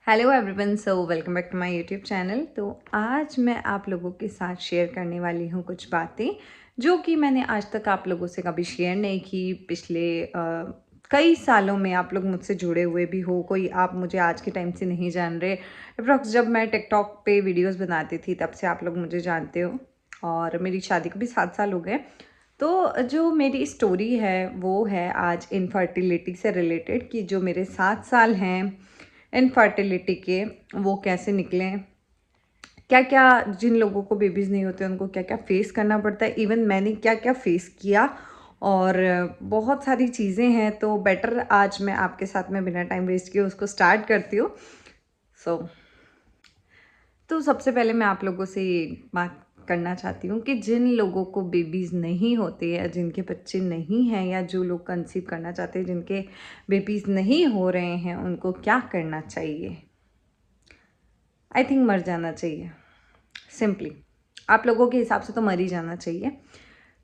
Hello everyone, so welcome back to my YouTube channel. तो आज मैं आप लोगों के साथ शेयर करने वाली हूँ कुछ बातें जो कि मैंने आज तक आप लोगों से कभी शेयर नहीं की। पिछले कई सालों में आप लोग मुझसे जुड़े हुए भी हो, कोई आप मुझे आज के टाइम से नहीं जान रहे। अप्रॉक्स जब मैं टिकटॉक पे वीडियोस बनाती थी तब से आप लोग मुझे जानते हो, और मेरी शादी को भी 7 साल हो गए। तो जो मेरी स्टोरी है वो है आज इनफर्टिलिटी से रिलेटेड, कि जो मेरे 7 साल हैं इनफर्टिलिटी के वो कैसे निकलें, क्या क्या जिन लोगों को बेबीज़ नहीं होते उनको क्या क्या फेस करना पड़ता है, इवन मैंने क्या क्या फेस किया, और बहुत सारी चीज़ें हैं। तो बेटर आज मैं आपके साथ में बिना टाइम वेस्ट किए उसको स्टार्ट करती हूँ। तो सबसे पहले मैं आप लोगों से ये बात करना चाहती हूँ कि जिन लोगों को बेबीज़ नहीं होते या जिनके बच्चे नहीं हैं, या जो लोग कंसीव करना चाहते हैं जिनके बेबीज़ नहीं हो रहे हैं, उनको क्या करना चाहिए। आई थिंक मर जाना चाहिए। सिंपली आप लोगों के हिसाब से तो मर ही जाना चाहिए,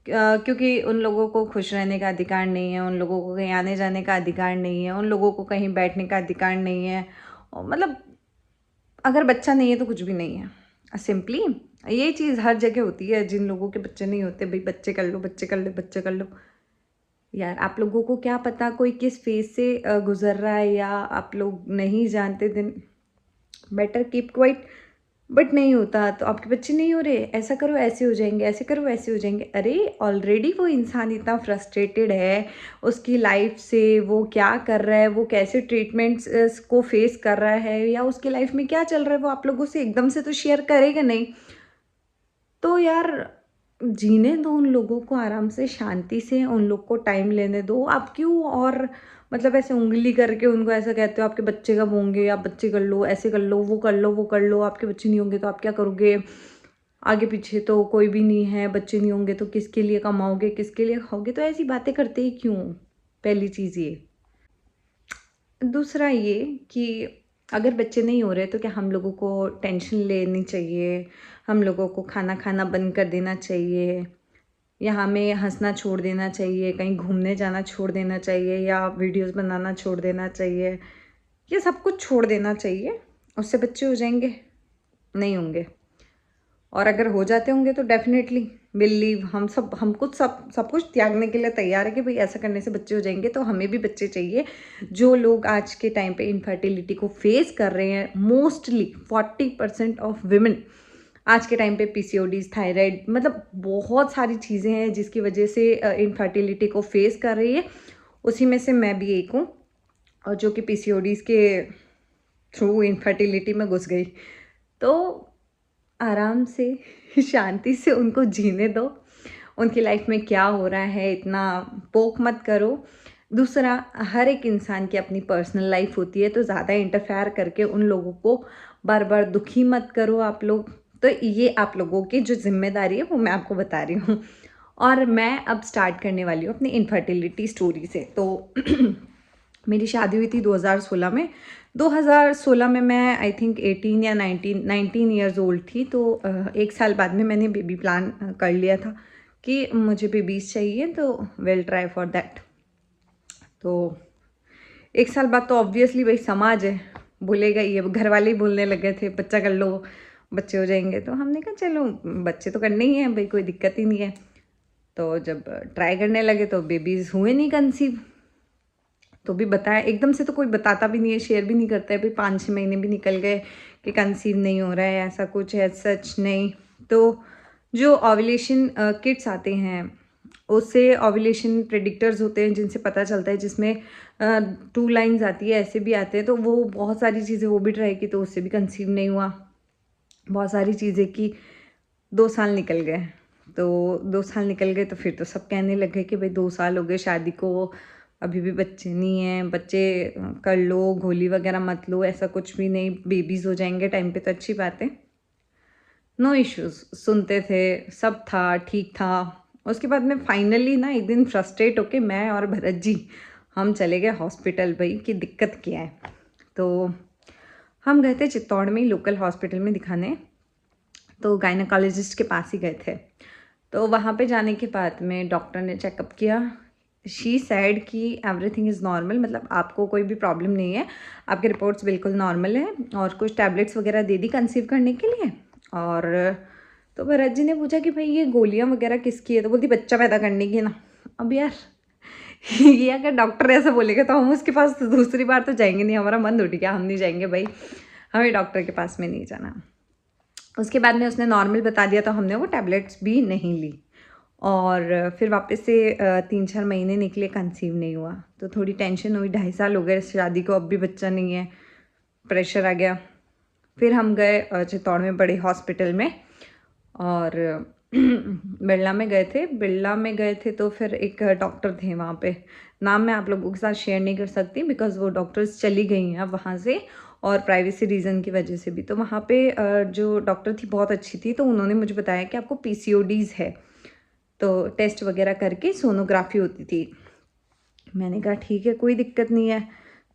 क्योंकि उन लोगों को खुश रहने का अधिकार नहीं है, उन लोगों को कहीं आने जाने का अधिकार नहीं है, उन लोगों को कहीं बैठने का अधिकार नहीं है। और मतलब अगर बच्चा नहीं है तो कुछ भी नहीं है। सिंपली ये चीज़ हर जगह होती है। जिन लोगों के बच्चे नहीं होते, भाई बच्चे कर लो, बच्चे कर लो, बच्चे कर लो। यार आप लोगों को क्या पता कोई किस फेज से गुजर रहा है, या आप लोग नहीं जानते। दिन बेटर कीप क्वाइट। बट नहीं होता तो आपके बच्चे नहीं हो रहे, ऐसा करो ऐसे हो जाएंगे, ऐसे करो वैसे हो जाएंगे। अरे ऑलरेडी वो इंसान इतना फ्रस्ट्रेटेड है उसकी लाइफ से, वो क्या कर रहा है, वो कैसे ट्रीटमेंट्स को फेस कर रहा है, या उसकी लाइफ में क्या चल रहा है, वो आप लोगों से एकदम से तो शेयर करेगा नहीं। तो यार जीने दो उन लोगों को, आराम से शांति से उन लोग को टाइम लेने दो। आप क्यों और मतलब ऐसे उंगली करके उनको ऐसा कहते हो आपके बच्चे कब होंगे, आप बच्चे कर लो, ऐसे कर लो, वो कर लो, वो कर लो। आपके बच्चे नहीं होंगे तो आप क्या करोगे, आगे पीछे तो कोई भी नहीं है, बच्चे नहीं होंगे तो किसके लिए कमाओगे, किसके लिए खाओगे। तो ऐसी बातें करते ही क्यों। पहली चीज़ ये। दूसरा ये कि अगर बच्चे नहीं हो रहे तो क्या हम लोगों को टेंशन लेनी चाहिए, हम लोगों को खाना खाना बंद कर देना चाहिए, या हमें हंसना छोड़ देना चाहिए, कहीं घूमने जाना छोड़ देना चाहिए, या वीडियोस बनाना छोड़ देना चाहिए, ये सब कुछ छोड़ देना चाहिए। उससे बच्चे हो जाएंगे? नहीं होंगे। और अगर हो जाते होंगे तो डेफिनेटली बिलीव हम कुछ सब कुछ त्यागने के लिए तैयार है कि भाई ऐसा करने से बच्चे हो जाएंगे। तो हमें भी बच्चे चाहिए। जो लोग आज के टाइम पे इनफर्टिलिटी को फेस कर रहे हैं, मोस्टली 40% ऑफ विमेन आज के टाइम पे पीसीओडीज, थायराइड, मतलब बहुत सारी चीज़ें हैं जिसकी वजह से इनफर्टिलिटी को फेस कर रही है। उसी में से मैं भी एक हूँ, और जो कि पीसीओडीज के थ्रू इनफर्टिलिटी में घुस गई। तो आराम से शांति से उनको जीने दो। उनकी लाइफ में क्या हो रहा है इतना पोक मत करो। दूसरा, हर एक इंसान की अपनी पर्सनल लाइफ होती है, तो ज़्यादा इंटरफेयर करके उन लोगों को बार बार दुखी मत करो आप लोग। तो ये आप लोगों की जो जिम्मेदारी है वो मैं आपको बता रही हूँ। और मैं अब स्टार्ट करने वाली हूँ अपनी इनफर्टिलिटी स्टोरी से। तो मेरी शादी हुई थी 2016 में। 2016 में मैं आई थिंक 18 या 19 ईयर्स ओल्ड थी। तो एक साल बाद में मैंने बेबी प्लान कर लिया था कि मुझे बेबीज़ चाहिए, तो विल ट्राई फॉर दैट। तो एक साल बाद तो ऑब्वियसली भाई समाज है, बोलेगा ही। अब घर वाले ही बोलने लगे थे बच्चा कर लो, बच्चे हो जाएंगे। तो हमने कहा चलो बच्चे तो करने ही हैं भाई, कोई दिक्कत ही नहीं है। तो जब ट्राई करने लगे तो बेबीज़ हुए नहीं कंसीव। तो भी बताया, एकदम से तो कोई बताता भी नहीं है, शेयर भी नहीं करता है। भाई 5-6 महीने भी निकल गए कि कंसीव नहीं हो रहा है, ऐसा कुछ है सच नहीं। तो जो ओव्यूलेशन किट्स आते हैं, उससे ओव्यूलेशन प्रेडिक्टर्स होते हैं जिनसे पता चलता है, जिसमें 2 लाइन्स आती है, ऐसे भी आते हैं। तो वो बहुत सारी चीज़ें वो भी ट्राई की, तो उससे भी कंसीव नहीं हुआ। बहुत सारी चीज़ें की, 2 साल निकल गए। तो 2 साल निकल गए तो फिर तो सब कहने लगे कि भाई 2 साल हो गए शादी को, अभी भी बच्चे नहीं हैं, बच्चे कर लो, गोली वगैरह मत लो, ऐसा कुछ भी नहीं, बेबीज़ हो जाएंगे टाइम पे तो अच्छी बात है। नो इश्यूज़ सुनते थे, सब था ठीक था। उसके बाद में फाइनली ना एक दिन फ्रस्ट्रेट होके मैं और भरत जी हम चले गए हॉस्पिटल, भाई कि दिक्कत क्या है। तो हम गए थे चित्तौड़ में लोकल हॉस्पिटल में दिखाने, तो गायनोकोलॉजिस्ट के पास ही गए थे। तो वहाँ पे जाने के बाद में डॉक्टर ने चेकअप किया शी सैड कि एवरीथिंग इज़ नॉर्मल, मतलब आपको कोई भी प्रॉब्लम नहीं है, आपके रिपोर्ट्स बिल्कुल नॉर्मल है, और कुछ टैबलेट्स वगैरह दे दी कंसीव करने के लिए। और तो भरत जी ने पूछा कि भाई ये गोलियां वगैरह किसकी है, तो बोलती बच्चा पैदा करने की है ना। अब यार ये अगर डॉक्टर ऐसा बोलेगा तो हम उसके पास तो दूसरी बार तो जाएंगे नहीं, हमारा मन उठ गया, हम नहीं जाएंगे भाई, हमें डॉक्टर के पास में नहीं जाना। उसके बाद में उसने नॉर्मल बता दिया, तो हमने वो टैबलेट्स भी नहीं ली, और फिर वापस से 3-4 महीने निकले, कंसीव नहीं हुआ। तो थोड़ी टेंशन हुई, 2.5 साल हो गए शादी को, अब भी बच्चा नहीं है, प्रेशर आ गया। फिर हम गए चित्तौड़ में बड़े हॉस्पिटल में, और बिरला में गए थे। बिरला में गए थे तो फिर एक डॉक्टर थे वहाँ पे, नाम मैं आप लोगों के साथ शेयर नहीं कर सकती बिकॉज़ वो डॉक्टर्स चली गई हैं वहाँ से, और प्राइवेसी रीज़न की वजह से भी। तो वहाँ पे जो डॉक्टर थी बहुत अच्छी थी, तो उन्होंने मुझे बताया कि आपको पीसीओडीज़ है, तो टेस्ट वगैरह करके सोनोग्राफी होती थी। मैंने कहा ठीक है, कोई दिक्कत नहीं है,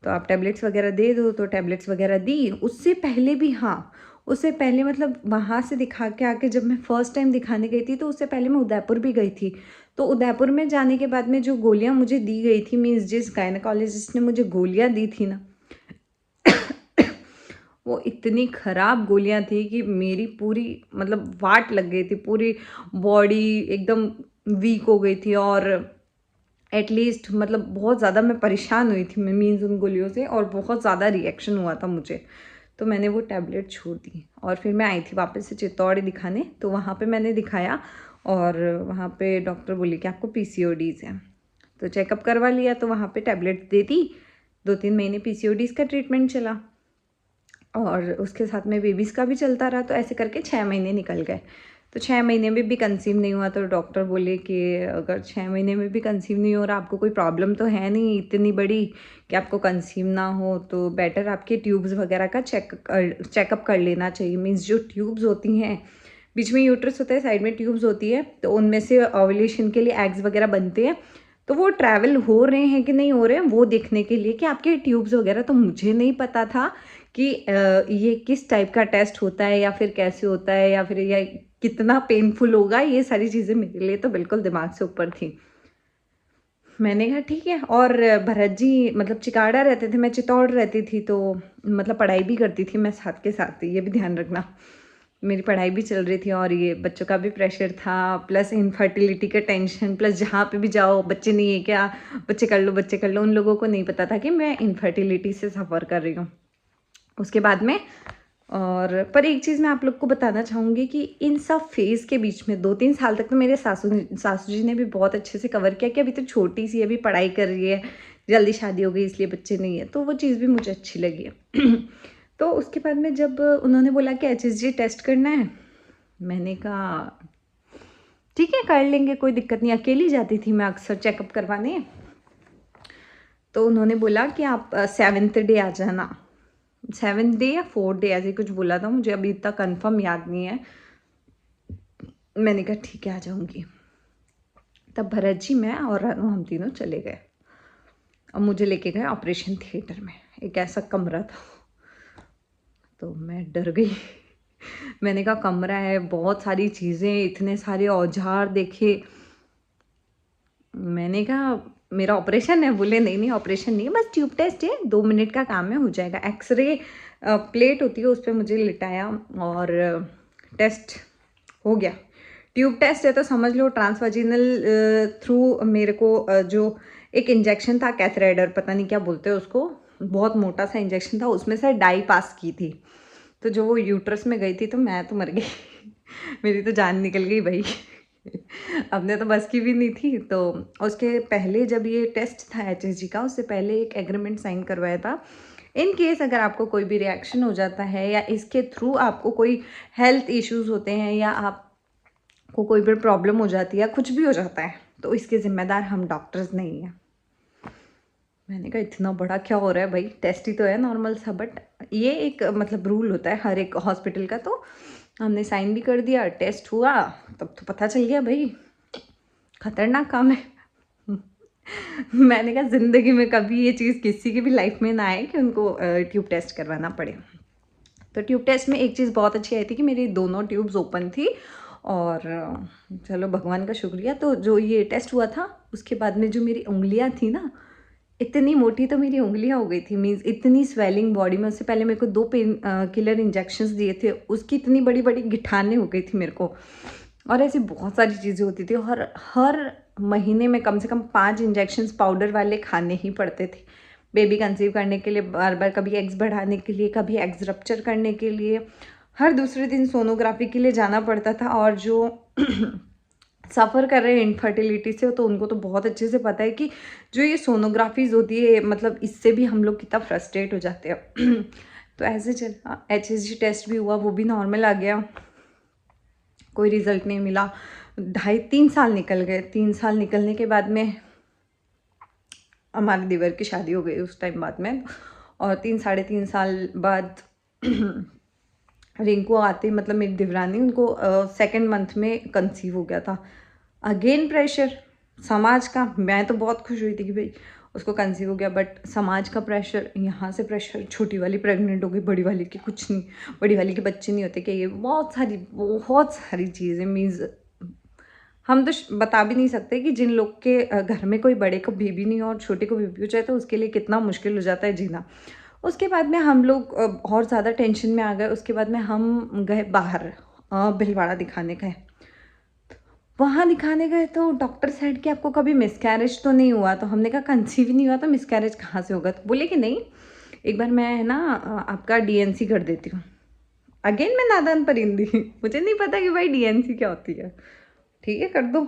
तो आप टैबलेट्स वगैरह दे दो। तो टैबलेट्स वगैरह दी। उससे पहले भी, हाँ, उससे पहले मतलब वहाँ से दिखा के आके जब मैं फ़र्स्ट टाइम दिखाने गई थी, तो उससे पहले मैं उदयपुर भी गई थी। तो उदयपुर में जाने के बाद में जो गोलियाँ मुझे दी गई थी, मीन्स जिस गायनेकोलॉजिस्ट ने मुझे गोलियाँ दी थी ना, वो इतनी ख़राब गोलियाँ थी कि मेरी पूरी मतलब वाट लग गई थी, पूरी बॉडी एकदम वीक हो गई थी, और एटलीस्ट मतलब बहुत ज़्यादा मैं परेशान हुई थी, मैं मीन्स उन गोलियों से, और बहुत ज़्यादा रिएक्शन हुआ था मुझे। तो मैंने वो टैबलेट छोड़ दी, और फिर मैं आई थी वापस से चित्तौड़ दिखाने। तो वहाँ पे मैंने दिखाया, और वहाँ पे डॉक्टर बोली कि आपको पीसीओडीज़ है। तो चेकअप करवा लिया, तो वहाँ पे टैबलेट दे दी। 2-3 महीने पीसीओडीज़ का ट्रीटमेंट चला, और उसके साथ में बेबीज़ का भी चलता रहा। तो ऐसे करके 6 महीने निकल गए। तो 6 महीने में भी कंसीव नहीं हुआ, तो डॉक्टर बोले कि अगर 6 महीने में भी कंसीव नहीं हो रहा, आपको कोई प्रॉब्लम तो है नहीं इतनी बड़ी कि आपको कंसीव ना हो, तो बेटर आपके ट्यूब्स वगैरह का चेकअप कर लेना चाहिए। मीन्स जो ट्यूब्स होती हैं, बीच में यूट्रस होता है, साइड में ट्यूब्स होती है, तो उनमें से ओव्यूलेशन के लिए एग्स वगैरह बनते हैं, तो वो ट्रैवल हो रहे हैं कि नहीं हो रहे हैं, वो देखने के लिए कि आपके ट्यूब्स वगैरह। तो मुझे नहीं पता था कि ये किस टाइप का टेस्ट होता है, या फिर कैसे होता है, या फिर या कितना पेनफुल होगा, ये सारी चीज़ें मेरे लिए तो बिल्कुल दिमाग से ऊपर थी। मैंने कहा ठीक है। और भरत जी मतलब चिकाड़ा रहते थे, मैं चित्तौड़ रहती थी, तो मतलब पढ़ाई भी करती थी मैं साथ के साथ, ये भी ध्यान रखना। मेरी पढ़ाई भी चल रही थी, और ये बच्चों का भी प्रेशर था, प्लस इनफर्टिलिटी का टेंशन, प्लस जहाँ पे भी जाओ बच्चे नहीं है क्या, बच्चे कर लो बच्चे कर लो। उन लोगों को नहीं पता था कि मैं इनफर्टिलिटी से सफ़र कर रही हूँ। उसके बाद में, और पर एक चीज़ मैं आप लोग को बताना चाहूँगी कि इन सब फेज़ के बीच में 2-3 साल तक तो मेरे सासू जी ने भी बहुत अच्छे से कवर किया कि अभी तो छोटी सी है, अभी पढ़ाई कर रही है, जल्दी शादी हो गई इसलिए बच्चे नहीं है, तो वो चीज़ भी मुझे अच्छी लगी है। तो उसके बाद में जब उन्होंने बोला कि HSG टेस्ट करना है, मैंने कहा ठीक है कर लेंगे, कोई दिक्कत नहीं। अकेली जाती थी मैं अक्सर चेकअप करवाने। तो उन्होंने बोला कि आप 7th डे आ जाना, 7th डे या 4th डे ऐसे कुछ बोला था, मुझे अभी इतना कंफर्म याद नहीं है। मैंने कहा ठीक है आ जाऊँगी। तब भरत जी, मैं और रानू हम तीनों चले गए, और मुझे लेके गए ऑपरेशन थिएटर में। एक ऐसा कमरा था, तो मैं डर गई। मैंने कहा कमरा है, बहुत सारी चीज़ें, इतने सारे औजार देखे। मैंने कहा मेरा ऑपरेशन है? बोले नहीं नहीं ऑपरेशन नहीं है, बस ट्यूब टेस्ट है, 2 मिनट का काम है, हो जाएगा। एक्सरे प्लेट होती है, उस पर मुझे लिटाया, और टेस्ट हो गया। ट्यूब टेस्ट है तो समझ लो ट्रांसवाजिनल थ्रू मेरे को जो एक इंजेक्शन था, कैथरेडर पता नहीं क्या बोलते हैं उसको, बहुत मोटा सा इंजेक्शन था, उसमें से डाई पास की थी। तो जो वो यूट्रस में गई थी, तो मैं तो मर गई। मेरी तो जान निकल गई भाई। अपने तो बस की भी नहीं थी। तो उसके पहले जब ये टेस्ट था HSG का, उससे पहले एक एग्रीमेंट साइन करवाया था, इन केस अगर आपको कोई भी रिएक्शन हो जाता है, या इसके थ्रू आपको कोई हेल्थ इश्यूज़ होते हैं, या आपको कोई भी प्रॉब्लम हो जाती है, कुछ भी हो जाता है, तो इसके ज़िम्मेदार हम डॉक्टर्स नहीं हैं। मैंने कहा इतना बड़ा क्या हो रहा है भाई, टेस्ट ही तो है नॉर्मल सा, बट ये एक मतलब रूल होता है हर एक हॉस्पिटल का। तो हमने साइन भी कर दिया, टेस्ट हुआ, तब तो पता चल गया भाई खतरनाक काम है। मैंने कहा ज़िंदगी में कभी ये चीज़ किसी की भी लाइफ में ना आए कि उनको ट्यूब टेस्ट करवाना पड़े। तो ट्यूब टेस्ट में एक चीज़ बहुत अच्छी आई थी कि मेरी दोनों ट्यूब्स ओपन थी, और चलो भगवान का शुक्रिया। तो जो ये टेस्ट हुआ था उसके बाद में जो मेरी उंगलियां थी ना, इतनी मोटी तो मेरी उंगलियां हो गई थी, मीन्स इतनी स्वेलिंग बॉडी में। उससे पहले मेरे को 2 पेन किलर इंजेक्शंस दिए थे, उसकी इतनी बड़ी बड़ी गिठाने हो गई थी मेरे को। और ऐसी बहुत सारी चीज़ें होती थी, और हर महीने में कम से कम 5 इंजेक्शंस पाउडर वाले खाने ही पड़ते थे, बेबी कंसीव करने के लिए बार बार, कभी एग्स बढ़ाने के लिए, कभी एग्स रप्चर करने के लिए। हर दूसरे दिन सोनोग्राफी के लिए जाना पड़ता था। और जो सफ़र कर रहे हैं इनफर्टिलिटी से, तो उनको तो बहुत अच्छे से पता है कि जो ये सोनोग्राफीज होती है, मतलब इससे भी हम लोग कितना फ्रस्ट्रेट हो जाते हैं। तो ऐसे चला, HSG टेस्ट भी हुआ, वो भी नॉर्मल आ गया, कोई रिजल्ट नहीं मिला। 2.5-3 साल निकल गए। 3 साल निकलने के बाद में हमारे देवर की शादी हो गई उस टाइम बाद में, और 3-3.5 साल बाद रिंकू आते, मतलब मेरी देवरानी, उनको 2nd मंथ में कंसीव हो गया था। अगेन प्रेशर समाज का। मैं तो बहुत खुश हुई थी कि भाई उसको कंसीव हो गया, बट समाज का प्रेशर, यहाँ से प्रेशर, छोटी वाली प्रेग्नेंट हो गई, बड़ी वाली की कुछ नहीं, बड़ी वाली के बच्चे नहीं होते, कि ये बहुत सारी चीज़ें, मीन्स हम तो बता भी नहीं सकते कि जिन लोग के घर में कोई बड़े को बेबी नहीं हो और छोटे को बेबी हो जाए तो उसके लिए कितना मुश्किल हो जाता है जीना। उसके बाद में हम लोग और ज़्यादा टेंशन में आ गए। उसके बाद में हम गए बाहर, भिलवाड़ा दिखाने गए। वहाँ दिखाने गए तो डॉक्टर सेड कि आपको कभी मिसकैरेज तो नहीं हुआ? तो हमने कहा कंसीव ही नहीं हुआ तो मिसकैरेज कहाँ से होगा? तो बोले कि नहीं, एक बार मैं है ना आपका DNC कर देती हूँ। अगेन मैं नादान परिंदी, मुझे नहीं पता कि भाई DNC क्या होती है। ठीक है, कर दो।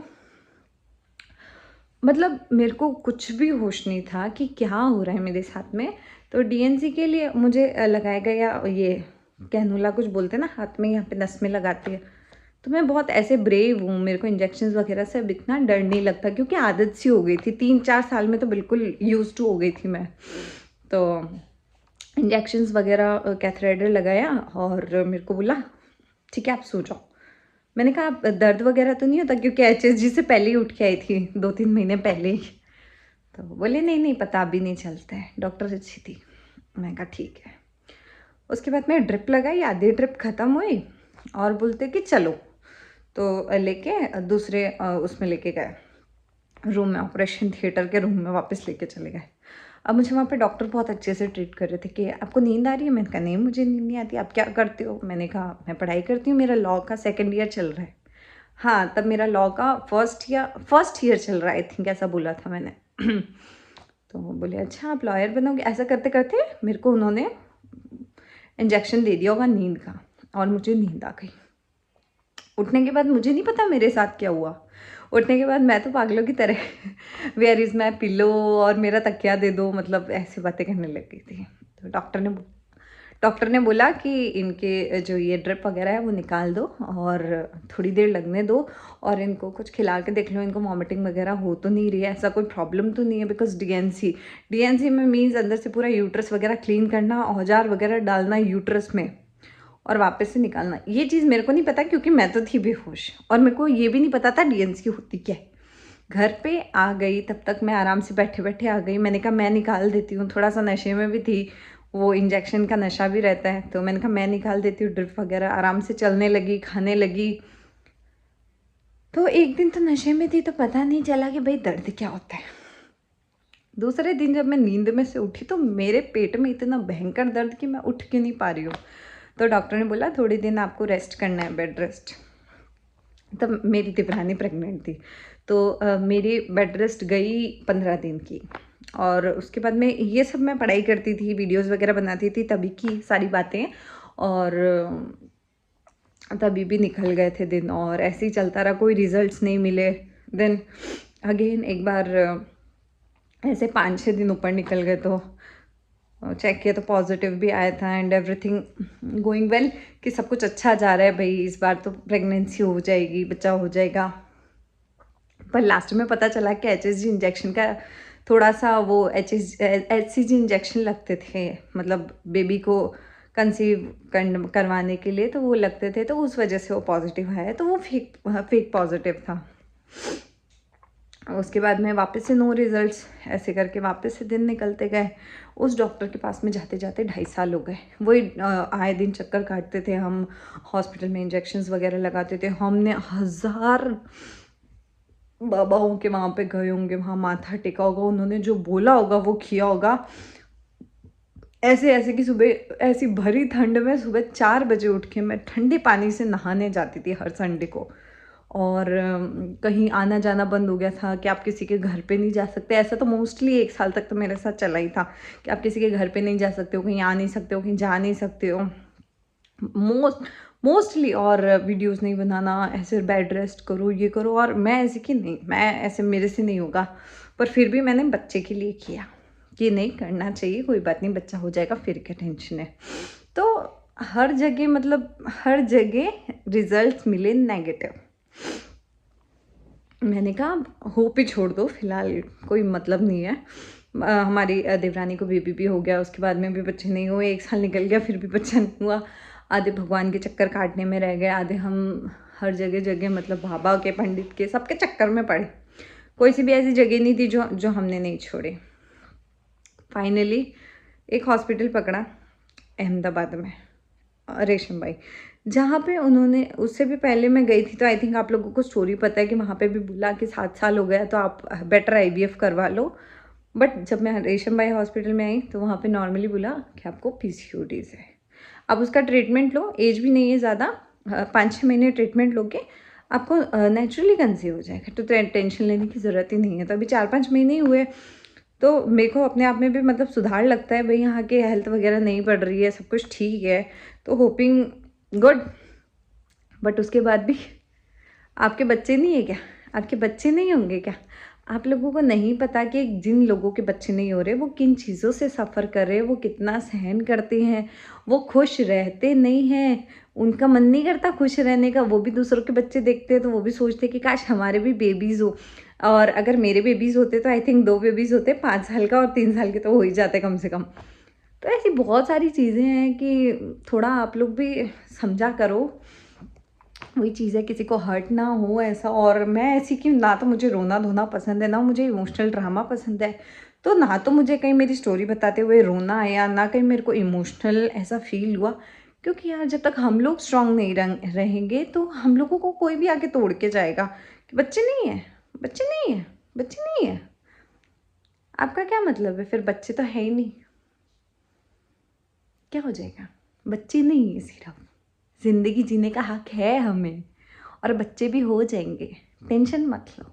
मतलब मेरे को कुछ भी होश नहीं था कि क्या हो रहा है मेरे साथ में। तो DNC के लिए मुझे लगाया गया ये कैनुला, कुछ बोलते हैं ना, हाथ में यहाँ पे नस में लगाते हैं। तो मैं बहुत ऐसे ब्रेव हूँ, मेरे को इंजेक्शंस वगैरह से अब इतना डर नहीं लगता, क्योंकि आदत सी हो गई थी। 3-4 साल में तो बिल्कुल यूज टू हो गई थी मैं। तो इंजेक्शंस वगैरह कैथेटर लगाया और मेरे को बोला ठीक है आप सो जाओ। मैंने कहा आप दर्द वगैरह तो नहीं होता, क्योंकि HSG से पहले ही उठ के आई थी, 2-3 महीने पहले ही। तो बोले नहीं नहीं, पता भी नहीं चलता है, डॉक्टर अच्छी थी। मैं कहा ठीक है। उसके बाद मैं ड्रिप लगाई, आधी ड्रिप ख़त्म हुई और बोलते कि चलो, तो लेके दूसरे उसमें लेके गए रूम में, ऑपरेशन थिएटर के रूम में वापस लेके चले गए। अब मुझे वहाँ पे डॉक्टर बहुत अच्छे से ट्रीट कर रहे थे कि आपको नींद आ रही है? मैंने कहा नहीं मुझे नींद नहीं आती। आप क्या करते हो? मैंने कहा मैं पढ़ाई करती हूँ, मेरा लॉ का 2nd ईयर चल रहा है। हाँ, तब मेरा लॉ का फर्स्ट ईयर चल रहा है, आई थिंक ऐसा बोला था मैंने। तो बोले अच्छा आप लॉयर बनोगे? ऐसा करते करते मेरे को उन्होंने इंजेक्शन दे दिया होगा नींद का, और मुझे नींद आ गई। उठने के बाद मुझे नहीं पता मेरे साथ क्या हुआ। उठने के बाद मैं तो पागलों की तरह वेयर इज़ माई पिलो और मेरा तकिया दे दो, मतलब ऐसी बातें करने लग गई थी। तो डॉक्टर ने बोला कि इनके जो ये ड्रिप वगैरह है वो निकाल दो और थोड़ी देर लगने दो, और इनको कुछ खिला के देख लो, इनको वॉमिटिंग वगैरह हो तो नहीं रही है, ऐसा कोई प्रॉब्लम तो नहीं है। बिकॉज DNC में मीन्स अंदर से पूरा यूट्रस वगैरह क्लीन करना, औजार वगैरह डालना यूट्रस में और वापस से निकालना। ये चीज़ मेरे को नहीं पता, क्योंकि मैं तो थी बेहोश, और मेरे को ये भी नहीं पता था DNC होती क्या है। घर पे आ गई तब तक मैं आराम से बैठे बैठे आ गई। मैंने कहा मैं निकाल देती हूँ, थोड़ा सा नशे में भी थी, वो इंजेक्शन का नशा भी रहता है, तो मैंने कहा मैं निकाल देती हूँ ड्रिप वगैरह। आराम से चलने लगी, खाने लगी। तो एक दिन तो नशे में थी तो पता नहीं चला कि भाई दर्द क्या होता है। दूसरे दिन जब मैं नींद में से उठी तो मेरे पेट में इतना भयंकर दर्द कि मैं उठ के नहीं पा रही हूँ। तो डॉक्टर ने बोला थोड़ी दिन आपको रेस्ट करना है, बेड रेस्ट। तब मेरी देवरानी प्रेग्नेंट थी, तो मेरी बेड रेस्ट गई 15 दिन की। और उसके बाद में ये सब मैं पढ़ाई करती थी, वीडियोस वगैरह बनाती थी, तभी की सारी बातें, और तभी भी निकल गए थे दिन, और ऐसे ही चलता रहा, कोई रिजल्ट्स नहीं मिले। देन अगेन एक बार ऐसे 5-6 दिन ऊपर निकल गए, तो चेक किया तो पॉजिटिव भी आया था, एंड एवरीथिंग गोइंग वेल, कि सब कुछ अच्छा जा रहा है भाई, इस बार तो प्रेगनेंसी हो जाएगी, बच्चा हो जाएगा। पर लास्ट में पता चला कि HSG इंजेक्शन का थोड़ा सा वो HCG इंजेक्शन लगते थे, मतलब बेबी को कंसीव करवाने के लिए, तो वो लगते थे, तो उस वजह से वो पॉजिटिव आया, तो वो फेक पॉजिटिव था। उसके बाद में वापस से नो रिजल्ट्स, ऐसे करके वापस से दिन निकलते गए। उस डॉक्टर के पास में जाते जाते 2.5 साल हो गए। वही आए दिन चक्कर काटते थे हम, हॉस्पिटल में इंजेक्शंस वगैरह लगाते थे। हमने 1000 बाबाओं के वहाँ पे गए होंगे, वहाँ माथा टेका होगा, उन्होंने जो बोला होगा वो किया होगा। ऐसे ऐसे कि सुबह ऐसी भरी ठंड में सुबह 4 बजे उठ के मैं ठंडे पानी से नहाने जाती थी हर संडे को। और कहीं आना जाना बंद हो गया था कि आप किसी के घर पे नहीं जा सकते। ऐसा तो मोस्टली 1 साल तक तो मेरे साथ चला ही था कि आप किसी के घर पे नहीं जा सकते हो, कहीं आ नहीं सकते हो, कहीं जा नहीं सकते हो मोस्टली। और वीडियोस नहीं बनाना, ऐसे बेड रेस्ट करो, ये करो। और मैं ऐसे कि नहीं, मैं ऐसे मेरे से नहीं होगा। पर फिर भी मैंने बच्चे के लिए किया कि नहीं, करना चाहिए, कोई बात नहीं, बच्चा हो जाएगा, फिर क्या टेंशन है। तो हर जगह मतलब हर जगह रिजल्ट्स मिले नेगेटिव। मैंने कहा होप ही छोड़ दो, फिलहाल कोई मतलब नहीं है। हमारी देवरानी को बेबी भी हो गया, उसके बाद में भी बच्चे नहीं हुए। 1 साल निकल गया, फिर भी बच्चा नहीं हुआ। आधे भगवान के चक्कर काटने में रह गए, आधे हम हर जगह जगह मतलब बाबा के, पंडित के, सबके चक्कर में पड़े। कोई सी भी ऐसी जगह नहीं थी जो हमने नहीं छोड़ी। फाइनली एक हॉस्पिटल पकड़ा अहमदाबाद में, रेशम बाई, जहाँ पे उन्होंने, उससे भी पहले मैं गई थी तो आई थिंक आप लोगों को स्टोरी पता है कि वहाँ पे भी बोला कि 7 साल हो गया तो आप बेटर IVF करवा लो। बट जब मैं रेशम बाई हॉस्पिटल में आई तो वहाँ पे नॉर्मली बोला कि आपको PCODs है। अब उसका ट्रीटमेंट लो, एज भी नहीं है ज़्यादा, 5-6 महीने ट्रीटमेंट लोगे आपको नेचुरली कंसीव हो जाएगा, तो टेंशन लेने की ज़रूरत ही नहीं है। तो अभी 4-5 महीने ही हुए, तो मेरे को अपने आप में भी मतलब सुधार लगता है भाई, यहाँ के हेल्थ वगैरह नहीं बढ़ रही है, सब कुछ ठीक है, तो होपिंग गुड। बट उसके बाद भी आपके बच्चे नहीं है क्या? आपके बच्चे नहीं होंगे क्या? आप लोगों को नहीं पता कि जिन लोगों के बच्चे नहीं हो रहे वो किन चीज़ों से सफ़र कर रहे हैं, वो कितना सहन करते हैं, वो खुश रहते नहीं हैं, उनका मन नहीं करता खुश रहने का। वो भी दूसरों के बच्चे देखते हैं तो वो भी सोचते हैं कि काश हमारे भी बेबीज़ हो। और अगर मेरे बेबीज़ होते तो आई थिंक 2 बेबीज़ होते, 5 साल का और 3 साल के तो हो ही जाते कम से कम। तो ऐसी बहुत सारी चीज़ें हैं कि थोड़ा आप लोग भी समझा करो। वही चीज़ है, किसी को हर्ट ना हो ऐसा। और मैं ऐसी कि ना तो मुझे रोना धोना पसंद है, ना मुझे इमोशनल ड्रामा पसंद है। तो ना तो मुझे कहीं मेरी स्टोरी बताते हुए रोना आया, ना कहीं मेरे को इमोशनल ऐसा फील हुआ। क्योंकि यार जब तक हम लोग स्ट्रांग नहीं रहेंगे तो हम लोगों को कोई भी आके तोड़ के जाएगा कि बच्चे नहीं है, बच्चे नहीं है, बच्चे नहीं है। आपका क्या मतलब है फिर? बच्चे तो है ही नहीं, क्या हो जाएगा? बच्चे नहीं है, सिर्फ ज़िंदगी जीने का हक है हमें, और बच्चे भी हो जाएंगे, टेंशन मत लो।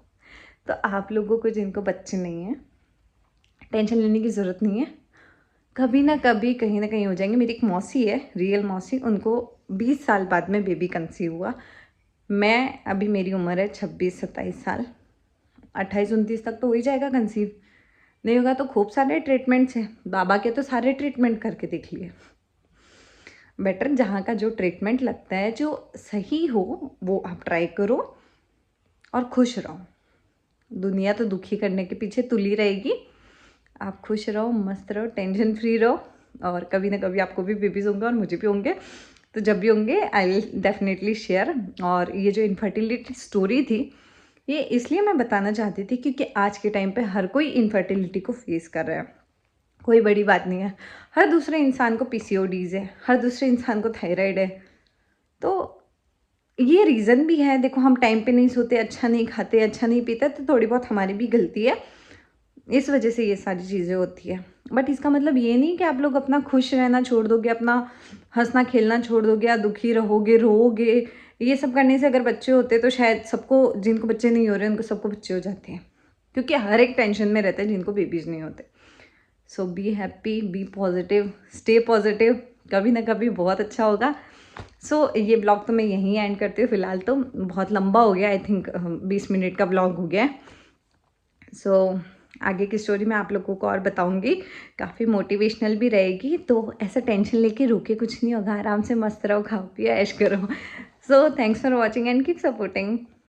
तो आप लोगों को जिनको बच्चे नहीं हैं, टेंशन लेने की ज़रूरत नहीं है, कभी ना कभी कहीं ना कहीं हो जाएंगे। मेरी एक मौसी है, रियल मौसी, उनको 20 साल बाद में बेबी कंसीव हुआ। मैं अभी, मेरी उम्र है 26-27 साल, 28-29 तक तो हो ही जाएगा कंसीव। नहीं होगा तो खूब सारे ट्रीटमेंट्स हैं, बाबा के तो सारे ट्रीटमेंट करके देख लिए। बेटर जहाँ का जो ट्रीटमेंट लगता है, जो सही हो, वो आप ट्राई करो और खुश रहो। दुनिया तो दुखी करने के पीछे तुली रहेगी, आप खुश रहो, मस्त रहो, टेंशन फ्री रहो। और कभी ना कभी आपको भी बेबीज़ होंगे और मुझे भी होंगे, तो जब भी होंगे आई विल डेफिनेटली शेयर। और ये जो इनफर्टिलिटी स्टोरी थी, ये इसलिए मैं बताना चाहती थी क्योंकि आज के टाइम पे हर कोई इनफर्टिलिटी को फेस कर रहा है, कोई बड़ी बात नहीं है। हर दूसरे इंसान को PCODs है, हर दूसरे इंसान को थायराइड है। तो ये रीज़न भी है। देखो, हम टाइम पे नहीं सोते, अच्छा नहीं खाते, अच्छा नहीं पीते, तो थोड़ी बहुत हमारी भी गलती है, इस वजह से ये सारी चीज़ें होती है। बट इसका मतलब ये नहीं कि आप लोग अपना खुश रहना छोड़ दोगे, अपना हंसना खेलना छोड़ दोगे, या दुखी रहोगे, रोओगे। ये सब करने से अगर बच्चे होते तो शायद सबको, जिनको बच्चे नहीं हो रहे उनको सबको बच्चे हो जाते हैं, क्योंकि हर एक टेंशन में रहते हैं जिनको बेबीज़ नहीं होते। So be happy, be positive, stay positive, कभी ना कभी बहुत अच्छा होगा। सो ये ब्लॉग तो मैं यहीं एंड करती हूँ फिलहाल, तो बहुत लंबा हो गया, आई थिंक 20 मिनट का ब्लॉग हो गया है। सो आगे की स्टोरी मैं आप लोगों को और बताऊंगी, काफ़ी मोटिवेशनल भी रहेगी। तो ऐसा टेंशन लेके रुके कुछ नहीं होगा, आराम से मस्त रहो, खाओ पियो, ऐश करो। So thanks for watching and keep supporting.